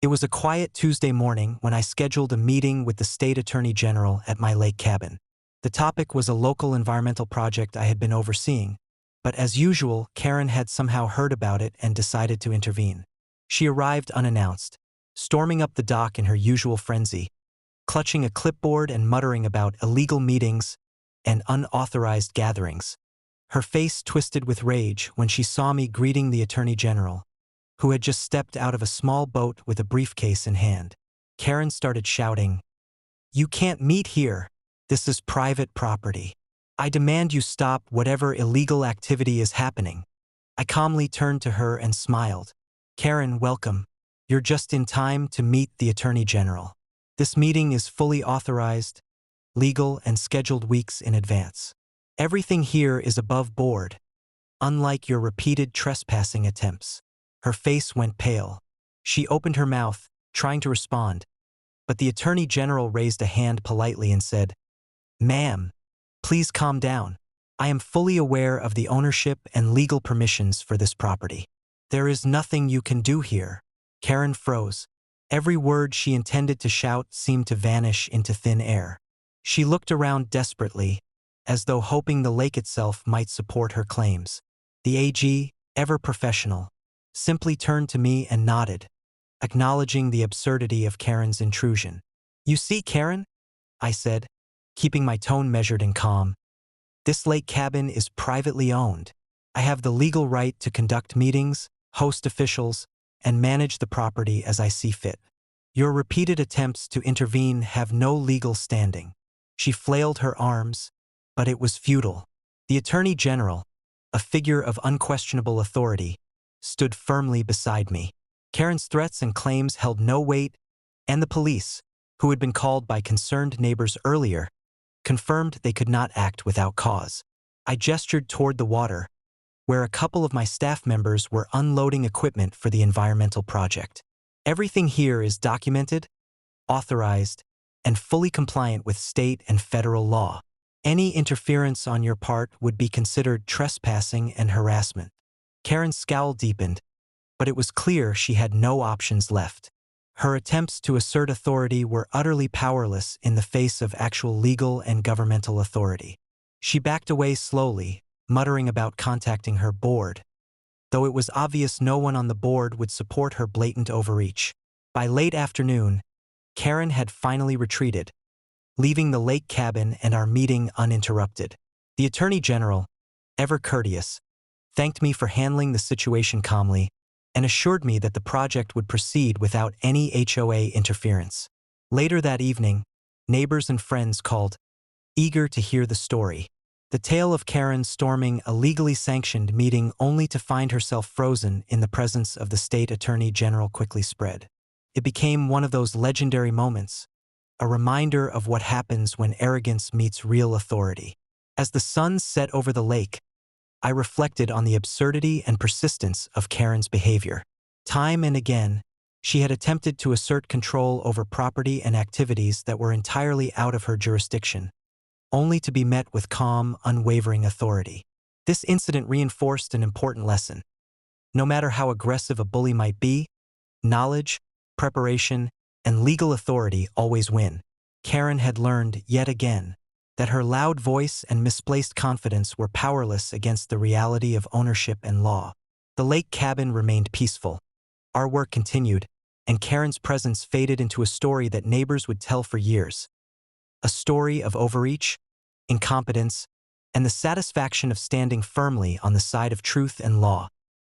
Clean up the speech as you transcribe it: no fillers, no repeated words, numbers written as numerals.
It was a quiet Tuesday morning when I scheduled a meeting with the state attorney general at my lake cabin. The topic was a local environmental project I had been overseeing, but as usual, Karen had somehow heard about it and decided to intervene. She arrived unannounced, storming up the dock in her usual frenzy, clutching a clipboard and muttering about illegal meetings and unauthorized gatherings. Her face twisted with rage when she saw me greeting the attorney general, who had just stepped out of a small boat with a briefcase in hand. Karen started shouting, "You can't meet here. This is private property. I demand you stop whatever illegal activity is happening." I calmly turned to her and smiled. "Karen, welcome. You're just in time to meet the attorney general. This meeting is fully authorized, legal, and scheduled weeks in advance. Everything here is above board, unlike your repeated trespassing attempts." Her face went pale. She opened her mouth, trying to respond, but the attorney general raised a hand politely and said, "Ma'am, please calm down. I am fully aware of the ownership and legal permissions for this property. There is nothing you can do here." Karen froze. Every word she intended to shout seemed to vanish into thin air. She looked around desperately, as though hoping the lake itself might support her claims. The AG, ever professional, simply turned to me and nodded, acknowledging the absurdity of Karen's intrusion. "You see, Karen," I said, keeping my tone measured and calm, "this lake cabin is privately owned. I have the legal right to conduct meetings, host officials, and manage the property as I see fit. Your repeated attempts to intervene have no legal standing." She flailed her arms, but it was futile. The attorney general, a figure of unquestionable authority, stood firmly beside me. Karen's threats and claims held no weight, and the police, who had been called by concerned neighbors earlier, confirmed they could not act without cause. I gestured toward the water, where a couple of my staff members were unloading equipment for the environmental project. "Everything here is documented, authorized, and fully compliant with state and federal law. Any interference on your part would be considered trespassing and harassment." Karen's scowl deepened, but it was clear she had no options left. Her attempts to assert authority were utterly powerless in the face of actual legal and governmental authority. She backed away slowly, muttering about contacting her board, though it was obvious no one on the board would support her blatant overreach. By late afternoon, Karen had finally retreated, leaving the lake cabin and our meeting uninterrupted. The attorney general, ever courteous, thanked me for handling the situation calmly and assured me that the project would proceed without any HOA interference. Later that evening, neighbors and friends called, eager to hear the story. The tale of Karen storming a legally sanctioned meeting only to find herself frozen in the presence of the state attorney general quickly spread. It became one of those legendary moments, a reminder of what happens when arrogance meets real authority. As the sun set over the lake, I reflected on the absurdity and persistence of Karen's behavior. Time and again, she had attempted to assert control over property and activities that were entirely out of her jurisdiction, only to be met with calm, unwavering authority. This incident reinforced an important lesson. No matter how aggressive a bully might be, knowledge, preparation, and legal authority always win. Karen had learned, yet again, that her loud voice and misplaced confidence were powerless against the reality of ownership and law. The lake cabin remained peaceful. Our work continued, and Karen's presence faded into a story that neighbors would tell for years. A story of overreach, incompetence, and the satisfaction of standing firmly on the side of truth and law.